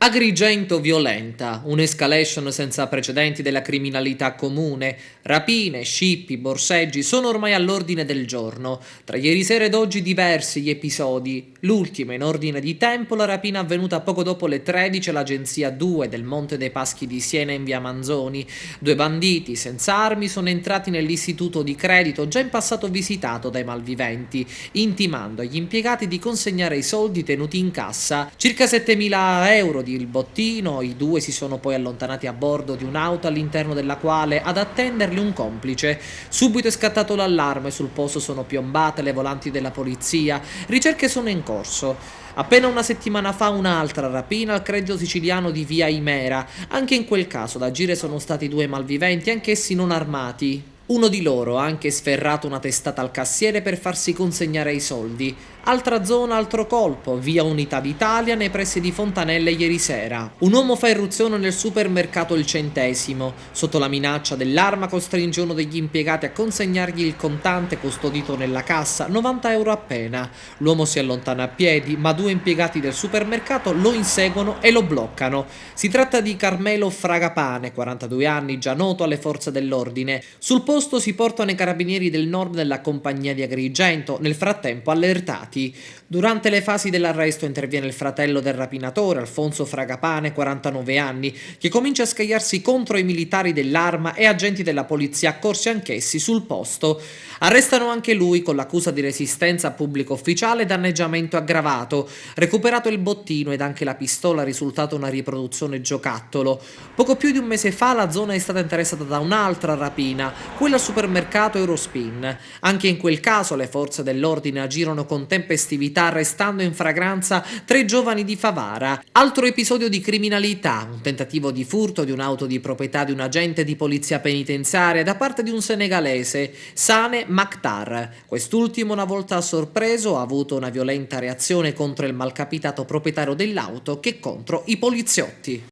Agrigento violenta, un'escalation senza precedenti della criminalità comune, rapine, scippi, borseggi sono ormai all'ordine del giorno. Tra ieri sera ed oggi diversi gli episodi. L'ultima in ordine di tempo, la rapina avvenuta poco dopo le 13 all'agenzia 2 del Monte dei Paschi di Siena in via Manzoni. Due banditi senza armi sono entrati nell'istituto di credito già in passato visitato dai malviventi, intimando agli impiegati di consegnare i soldi tenuti in cassa, circa 7.000 euro il bottino. I due si sono poi allontanati a bordo di un'auto all'interno della quale ad attenderli un complice. Subito è scattato l'allarme, sul posto sono piombate le volanti della polizia, ricerche sono in corso. Appena una settimana fa un'altra rapina al credito siciliano di via Imera, anche in quel caso ad agire sono stati due malviventi, anch'essi non armati. Uno di loro ha anche sferrato una testata al cassiere per farsi consegnare i soldi. Altra zona, altro colpo, via Unità d'Italia nei pressi di Fontanelle ieri sera. Un uomo fa irruzione nel supermercato Il Centesimo. Sotto la minaccia dell'arma costringe uno degli impiegati a consegnargli il contante custodito nella cassa, 90 euro appena. L'uomo si allontana a piedi, ma due impiegati del supermercato lo inseguono e lo bloccano. Si tratta di Carmelo Fragapane, 42 anni, già noto alle forze dell'ordine. Sul posto si portano i carabinieri del nord della compagnia di Agrigento, nel frattempo allertati. Durante le fasi dell'arresto interviene il fratello del rapinatore, Alfonso Fragapane, 49 anni, che comincia a scagliarsi contro i militari dell'arma e agenti della polizia accorsi anch'essi sul posto. Arrestano anche lui con l'accusa di resistenza a pubblico ufficiale e danneggiamento aggravato. Recuperato il bottino ed anche la pistola, risultata una riproduzione giocattolo. Poco più di un mese fa la zona è stata interessata da un'altra rapina, quella al supermercato Eurospin. Anche in quel caso le forze dell'ordine agirono con tempestività, arrestando in fragranza 3 giovani di Favara. Altro episodio di criminalità, un tentativo di furto di un'auto di proprietà di un agente di polizia penitenziaria da parte di un senegalese, Sane Maktar. Quest'ultimo, una volta sorpreso, ha avuto una violenta reazione contro il malcapitato proprietario dell'auto che contro i poliziotti.